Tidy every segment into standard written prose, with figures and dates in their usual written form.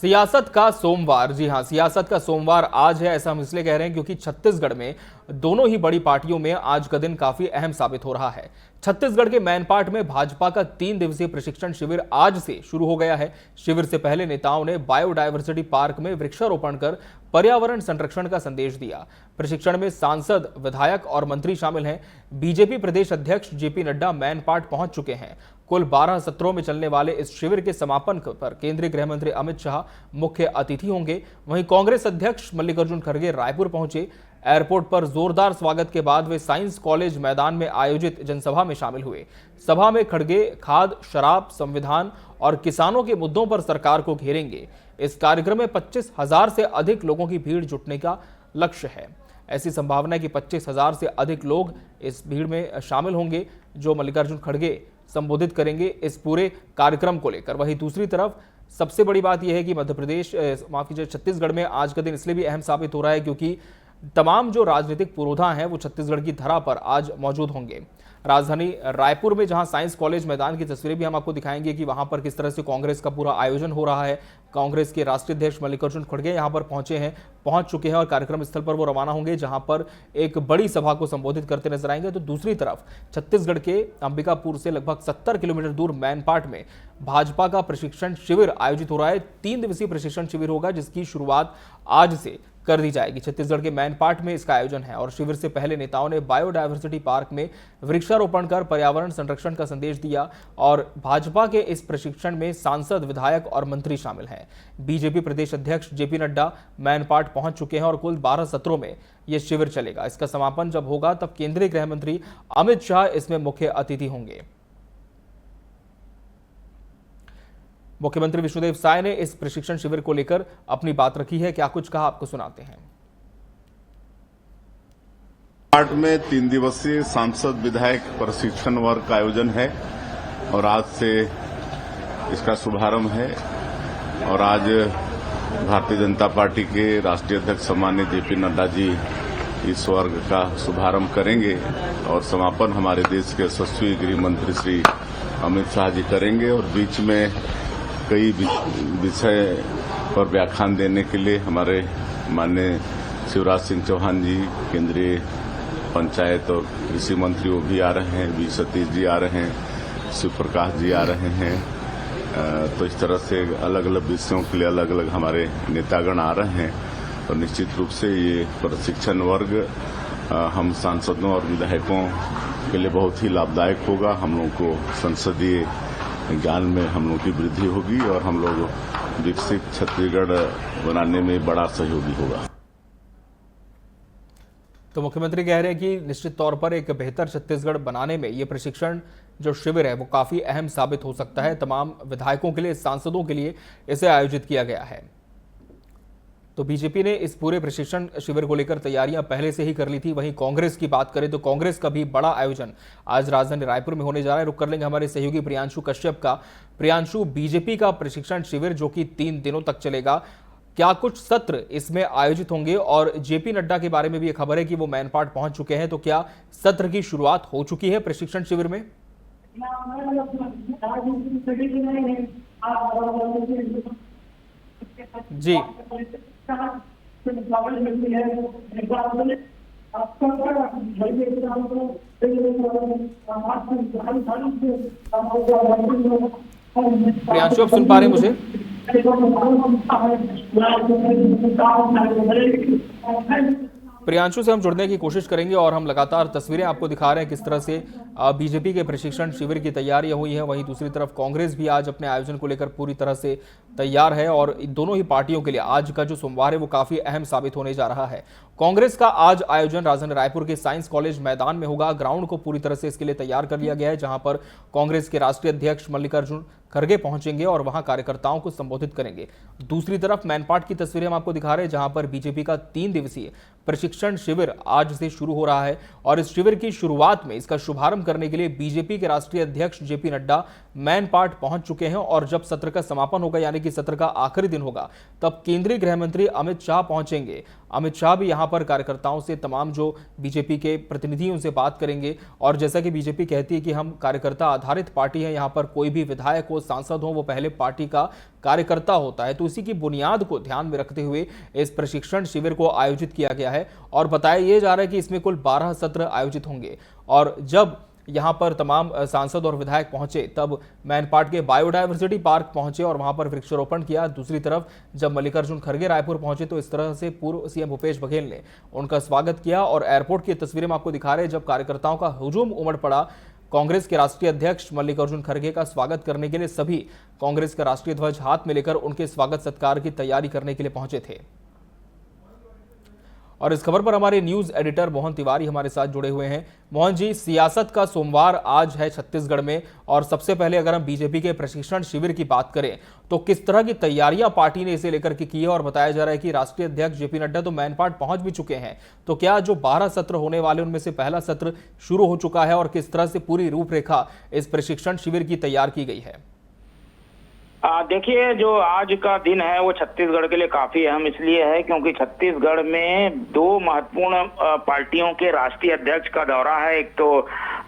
सियासत का सोमवार, जी हां, सियासत का सोमवार आज है। ऐसा हम इसलिए कह रहे हैं क्योंकि छत्तीसगढ़ में दोनों ही बड़ी पार्टियों में आज का दिन काफी अहम साबित हो रहा है। छत्तीसगढ़ के मैनपाट में भाजपा का 3 दिवसीय प्रशिक्षण शिविर आज से शुरू हो गया है। शिविर से पहले नेताओं ने बायोडायवर्सिटी पार्क में वृक्षारोपण कर पर्यावरण संरक्षण का संदेश दिया। प्रशिक्षण में सांसद, विधायक और मंत्री शामिल हैं। बीजेपी प्रदेश अध्यक्ष जेपी नड्डा मैनपाट पहुंच चुके हैं। कुल 12 सत्रों में चलने वाले इस शिविर के समापन पर केंद्रीय गृह मंत्री अमित शाह मुख्य अतिथि होंगे। वहीं कांग्रेस अध्यक्ष मल्लिकार्जुन खड़गे रायपुर पहुंचे। एयरपोर्ट पर जोरदार स्वागत के बाद वे साइंस कॉलेज मैदान में आयोजित जनसभा में शामिल हुए। सभा में खड़गे खाद, शराब, संविधान और किसानों के मुद्दों पर सरकार को घेरेंगे। इस कार्यक्रम में 25,000 से अधिक लोगों की भीड़ जुटने का लक्ष्य है। ऐसी संभावना है कि 25,000 से अधिक लोग इस भीड़ में शामिल होंगे जो मल्लिकार्जुन खड़गे संबोधित करेंगे इस पूरे कार्यक्रम को लेकर। वहीं दूसरी तरफ सबसे बड़ी बात यह है कि मध्य प्रदेश, माफ कीजिए, छत्तीसगढ़ में आज का दिन इसलिए भी अहम साबित हो रहा है क्योंकि तमाम जो राजनीतिक पुरोधा हैं वो छत्तीसगढ़ की धरा पर आज मौजूद होंगे। राजधानी रायपुर में जहां साइंस कॉलेज मैदान की तस्वीरें भी हम आपको दिखाएंगे कि वहां पर किस तरह से कांग्रेस का पूरा आयोजन हो रहा है। कांग्रेस के राष्ट्रीय अध्यक्ष मल्लिकार्जुन खड़गे यहां पर पहुंच चुके हैं और कार्यक्रम स्थल पर वो रवाना होंगे जहां पर एक बड़ी सभा को संबोधित करते नजर आएंगे। तो दूसरी तरफ छत्तीसगढ़ के अंबिकापुर से लगभग 70 किलोमीटर दूर मैनपाट में भाजपा का प्रशिक्षण शिविर आयोजित हो रहा है। 3 दिवसीय प्रशिक्षण शिविर होगा जिसकी शुरुआत आज से कर दी जाएगी। छत्तीसगढ़ के मैनपाट में इसका आयोजन है और शिविर से पहले नेताओं ने बायोडायवर्सिटी पार्क में वृक्षारोपण कर पर्यावरण संरक्षण का संदेश दिया और भाजपा के इस प्रशिक्षण में सांसद, विधायक और मंत्री शामिल हैं। बीजेपी प्रदेश अध्यक्ष जेपी नड्डा मैनपाट पहुंच चुके हैं और कुल 12 सत्रों में यह शिविर चलेगा। इसका समापन जब होगा तब केंद्रीय गृह मंत्री अमित शाह इसमें मुख्य अतिथि होंगे। मुख्यमंत्री विष्णुदेव साय ने इस प्रशिक्षण शिविर को लेकर अपनी बात रखी है। क्या कुछ कहा, आपको सुनाते हैं। पार्ट में 3 दिवसीय सांसद, विधायक प्रशिक्षण वर्ग का आयोजन है और आज से इसका शुभारंभ है। और आज भारतीय जनता पार्टी के राष्ट्रीय अध्यक्ष सम्मानित जेपी नड्डा जी इस वर्ग का शुभारंभ करेंगे और समापन हमारे देश के यशस्वी गृह मंत्री श्री अमित शाह जी करेंगे। और बीच में कई विषय पर व्याख्यान देने के लिए हमारे माननीय शिवराज सिंह चौहान जी, केंद्रीय पंचायत और कृषि मंत्री वो भी आ रहे हैं, वी सतीश जी आ रहे हैं, शिव प्रकाश जी आ रहे हैं। तो इस तरह से अलग अलग विषयों के लिए अलग अलग हमारे नेतागण आ रहे हैं और निश्चित रूप से ये प्रशिक्षण वर्ग हम सांसदों और विधायकों के लिए बहुत ही लाभदायक होगा। हम लोगों को संसदीय ज्ञान में हम लोगों की वृद्धि होगी और हम लोग विकसित छत्तीसगढ़ बनाने में बड़ा सहयोगी होगा। तो मुख्यमंत्री कह रहे हैं कि निश्चित तौर पर एक बेहतर छत्तीसगढ़ बनाने में ये प्रशिक्षण जो शिविर है वो काफी अहम साबित हो सकता है। तमाम विधायकों के लिए, सांसदों के लिए इसे आयोजित किया गया है। तो बीजेपी ने इस पूरे प्रशिक्षण शिविर को लेकर तैयारियां पहले से ही कर ली थी। वहीं कांग्रेस की बात करें तो कांग्रेस का भी बड़ा आयोजन आज राजधानी रायपुर में होने जा रहा है। रुक कर लेंगे हमारे सहयोगी प्रियांशु कश्यप का। प्रियांशु, बीजेपी का प्रशिक्षण शिविर जो कि 3 दिनों तक चलेगा, क्या कुछ सत्र इसमें आयोजित होंगे? और जेपी नड्डा के बारे में भी खबर है कि वो मैनपाट पहुंच चुके हैं, तो क्या सत्र की शुरुआत हो चुकी है प्रशिक्षण शिविर में? जी, प्रियांशु, आप सुन पा रहे हैं मुझे? प्रियांशु से हम जुड़ने की कोशिश करेंगे और हम लगातार तस्वीरें आपको दिखा रहे हैं किस तरह से बीजेपी के प्रशिक्षण शिविर की तैयारियां हुई हैं। वहीं दूसरी तरफ कांग्रेस भी आज अपने आयोजन को लेकर पूरी तरह से तैयार है और दोनों ही पार्टियों के लिए आज का जो सोमवार है वो काफी अहम साबित होने जा रहा है। कांग्रेस का आज आयोजन राजधानी रायपुर के साइंस कॉलेज मैदान में होगा। ग्राउंड को पूरी तरह से इसके लिए तैयार कर लिया गया है, जहां पर कांग्रेस के राष्ट्रीय अध्यक्ष मल्लिकार्जुन खड़गे पहुंचेंगे और वहां कार्यकर्ताओं को संबोधित करेंगे। दूसरी तरफ मैनपाट की तस्वीरें हम आपको दिखा रहे हैं, जहां पर बीजेपी का 3 दिवसीय प्रशिक्षण शिविर आज से शुरू हो रहा है और इस शिविर की शुरुआत में, इसका शुभारंभ करने के लिए बीजेपी के राष्ट्रीय अध्यक्ष जेपी नड्डा मैनपाट पहुंच चुके हैं और जब सत्र का समापन होगा यानी कि सत्र का आखिरी दिन होगा तब केंद्रीय गृह मंत्री अमित शाह पहुंचेंगे। अमित शाह भी यहां पर कार्यकर्ताओं से, तमाम जो बीजेपी के प्रतिनिधि उनसे बात करेंगे। और जैसा कि बीजेपी कहती है कि हम कार्यकर्ता आधारित पार्टी है, यहां पर कोई भी विधायक हो, सांसद हो, वो पहले पार्टी का कार्यकर्ता होता है। तो इसी की बुनियाद को ध्यान में रखते हुए इस प्रशिक्षण शिविर को आयोजित किया गया है और बताया यह जा रहा है कि इसमें कुल 12 सत्र आयोजित होंगे। और जब यहां पर तमाम सांसद और विधायक पहुंचे तब मैनपाट के बायोडायवर्सिटी पार्क पहुंचे और वहां पर वृक्षारोपण किया। दूसरी तरफ जब मल्लिकार्जुन खड़गे रायपुर पहुंचे तो इस तरह से पूर्व सीएम भूपेश बघेल ने उनका स्वागत किया। और एयरपोर्ट की तस्वीरें हम आपको दिखा रहे हैं जब कार्यकर्ताओं का हुजूम उमड़ पड़ा। कांग्रेस के राष्ट्रीय अध्यक्ष मल्लिकार्जुन खड़गे का स्वागत करने के लिए सभी कांग्रेस का राष्ट्रीय ध्वज हाथ में लेकर उनके स्वागत सत्कार की तैयारी करने के लिए पहुंचे थे। और इस खबर पर हमारे न्यूज एडिटर मोहन तिवारी हमारे साथ जुड़े हुए हैं। मोहन जी, सियासत का सोमवार आज है छत्तीसगढ़ में और सबसे पहले अगर हम बीजेपी के प्रशिक्षण शिविर की बात करें तो किस तरह की तैयारियां पार्टी ने इसे लेकर के की है? और बताया जा रहा है कि राष्ट्रीय अध्यक्ष जेपी नड्डा तो मैनपाट पहुंच भी चुके हैं, तो क्या जो 12 सत्र होने वाले उनमें से पहला सत्र शुरू हो चुका है और किस तरह से पूरी रूपरेखा इस प्रशिक्षण शिविर की तैयार की गई है? देखिए, जो आज का दिन है वो छत्तीसगढ़ के लिए काफी अहम इसलिए है क्योंकि छत्तीसगढ़ में 2 महत्वपूर्ण पार्टियों के राष्ट्रीय अध्यक्ष का दौरा है। एक तो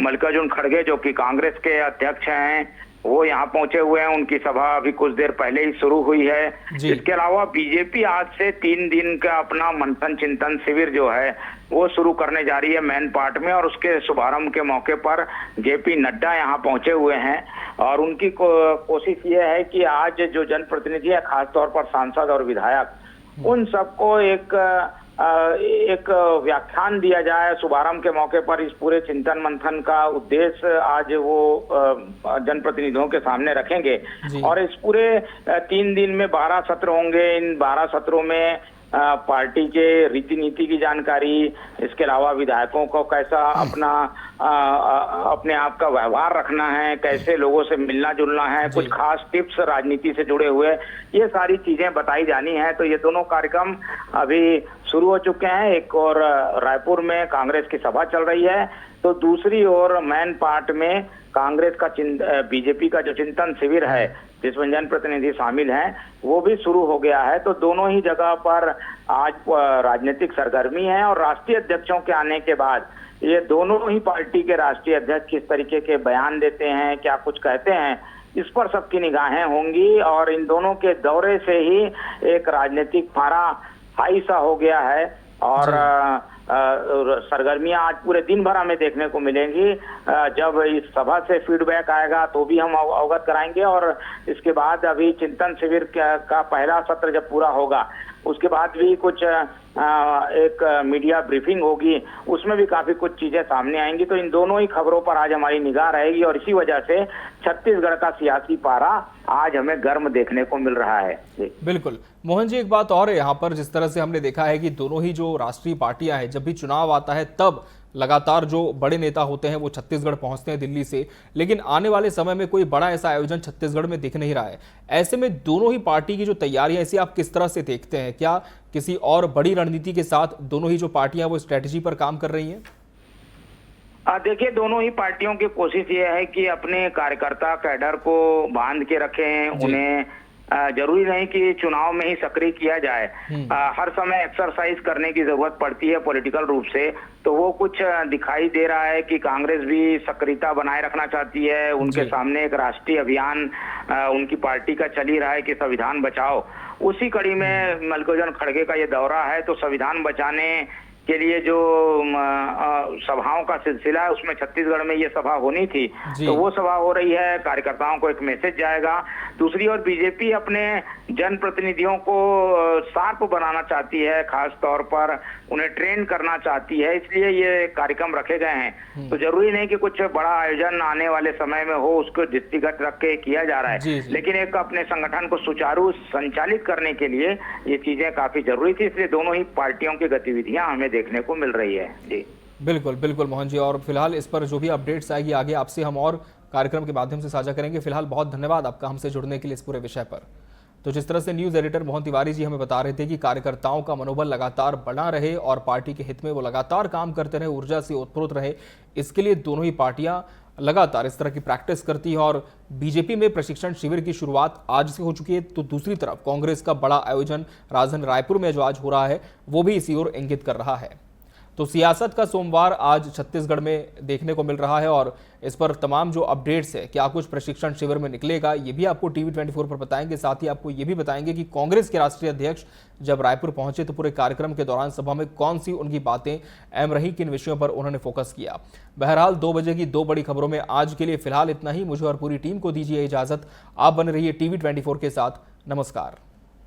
मल्लिकार्जुन खड़गे जो कि कांग्रेस के अध्यक्ष हैं, वो यहाँ पहुंचे हुए हैं। उनकी सभा अभी कुछ देर पहले ही शुरू हुई है। इसके अलावा बीजेपी आज से 3 दिन का अपना मंथन चिंतन शिविर जो है वो शुरू करने जा रही है मैनपाट में और उसके शुभारंभ के मौके पर जेपी नड्डा यहाँ पहुंचे हुए हैं। और उनकी कोशिश ये है कि आज जो जनप्रतिनिधि है, खासतौर पर सांसद और विधायक, उन सबको एक व्याख्यान दिया जाए शुभारंभ के मौके पर। इस पूरे चिंतन मंथन का उद्देश्य आज वो जनप्रतिनिधियों के सामने रखेंगे और इस पूरे 3 दिन में 12 सत्र होंगे। इन 12 सत्रों में पार्टी के रीति नीति की जानकारी, इसके अलावा विधायकों को कैसा अपने आप का व्यवहार रखना है, कैसे लोगों से मिलना जुलना है, कुछ खास टिप्स राजनीति से जुड़े हुए, ये सारी चीजें बताई जानी है। तो ये दोनों कार्यक्रम अभी शुरू हो चुके हैं। एक और रायपुर में कांग्रेस की सभा चल रही है तो दूसरी ओर मैनपाट में कांग्रेस का बीजेपी का जो चिंतन शिविर है जिसमें जनप्रतिनिधि शामिल हैं वो भी शुरू हो गया है। तो दोनों ही जगह पर आज राजनीतिक सरगर्मी है और राष्ट्रीय अध्यक्षों के आने के बाद ये दोनों ही पार्टी के राष्ट्रीय अध्यक्ष किस तरीके के बयान देते हैं, क्या कुछ कहते हैं, इस पर सबकी निगाहें होंगी। और इन दोनों के दौरे से ही एक राजनीतिक पारा हाई सा हो गया है और सरगर्मियां आज पूरे दिन भर हमें देखने को मिलेंगी। जब इस सभा से फीडबैक आएगा तो भी हम अवगत कराएंगे और इसके बाद अभी चिंतन शिविर का पहला सत्र जब पूरा होगा उसके बाद भी कुछ एक मीडिया ब्रीफिंग होगी, उसमें भी काफी कुछ चीजें सामने आएंगी। तो इन दोनों ही खबरों पर आज हमारी निगाह रहेगी और इसी वजह से छत्तीसगढ़ का सियासी पारा आज हमें गर्म देखने को मिल रहा है। बिल्कुल मोहन जी, एक बात और है यहाँ पर, जिस तरह से हमने देखा है कि दोनों ही जो राष्ट्रीय पार्टियां हैं, जब भी चुनाव आता है तब लगातार जो बड़े नेता होते हैं वो छत्तीसगढ़ पहुंचते हैं दिल्ली से, लेकिन आने वाले समय में कोई बड़ा ऐसा आयोजन छत्तीसगढ़ में दिख नहीं रहा है। ऐसे में दोनों ही पार्टी की जो तैयारियां, इसे आप किस तरह से देखते हैं? क्या किसी और बड़ी रणनीति के साथ दोनों ही जो पार्टियां वो स्ट्रेटेजी पर काम कर रही हैं? देखिए, दोनों ही पार्टियों की कोशिश ये है कि अपने कार्यकर्ता कैडर को बांध के रखें। उन्हें जरूरी नहीं कि चुनाव में ही सक्रिय किया जाए, हर समय एक्सरसाइज करने की जरूरत पड़ती है पॉलिटिकल रूप से। तो वो कुछ दिखाई दे रहा है कि कांग्रेस भी सक्रियता बनाए रखना चाहती है। उनके सामने एक राष्ट्रीय अभियान उनकी पार्टी का चल ही रहा है कि संविधान बचाओ। उसी कड़ी में मल्लिकार्जुन खड़गे का ये दौरा है तो संविधान बचाने के लिए जो सभाओं का सिलसिला है उसमें छत्तीसगढ़ में ये सभा होनी थी, तो वो सभा हो रही है। कार्यकर्ताओं को एक मैसेज जाएगा। दूसरी ओर बीजेपी अपने जनप्रतिनिधियों को शार्प बनाना चाहती है, खास तौर पर उन्हें ट्रेन करना चाहती है, इसलिए ये कार्यक्रम रखे गए हैं। तो जरूरी नहीं कि कुछ बड़ा आयोजन आने वाले समय में हो, उसको दृष्टिगत रख के किया जा रहा है, लेकिन एक अपने संगठन को सुचारू संचालित करने के लिए ये चीजें काफी जरूरी थी। इसलिए दोनों ही पार्टियों की गतिविधियां हमें देखने को मिल रही है। जी बिल्कुल बिल्कुल मोहन जी, और फिलहाल इस पर जो भी अपडेट्स आएगी आगे आपसे हम और कार्यक्रम के माध्यम से साझा करेंगे। फिलहाल बहुत धन्यवाद आपका हमसे जुड़ने के लिए इस पूरे विषय पर। तो जिस तरह से न्यूज एडिटर मोहन तिवारी जी हमें बता रहे थे कि कार्यकर्ताओं का मनोबल लगातार बना रहे और पार्टी के हित में वो लगातार काम करते रहे, ऊर्जा से ओतप्रोत रहे, इसके लिए दोनों ही पार्टियां लगातार इस तरह की प्रैक्टिस करती है। और बीजेपी में प्रशिक्षण शिविर की शुरुआत आज से हो चुकी है, तो दूसरी तरफ कांग्रेस का बड़ा आयोजन राजधानी रायपुर में जो आज हो रहा है वो भी इसी ओर इंगित कर रहा है। तो सियासत का सोमवार आज छत्तीसगढ़ में देखने को मिल रहा है और इस पर तमाम जो अपडेट्स है, क्या कुछ प्रशिक्षण शिविर में निकलेगा, ये भी आपको टीवी 24 पर बताएंगे। साथ ही आपको ये भी बताएंगे कि कांग्रेस के राष्ट्रीय अध्यक्ष जब रायपुर पहुंचे तो पूरे कार्यक्रम के दौरान सभा में कौन सी उनकी बातें अहम रही, किन विषयों पर उन्होंने फोकस किया। बहरहाल 2 बजे की 2 बड़ी खबरों में आज के लिए फिलहाल इतना ही। मुझे और पूरी टीम को दीजिए इजाजत। आप बने रहिए टीवी 24 के साथ। नमस्कार।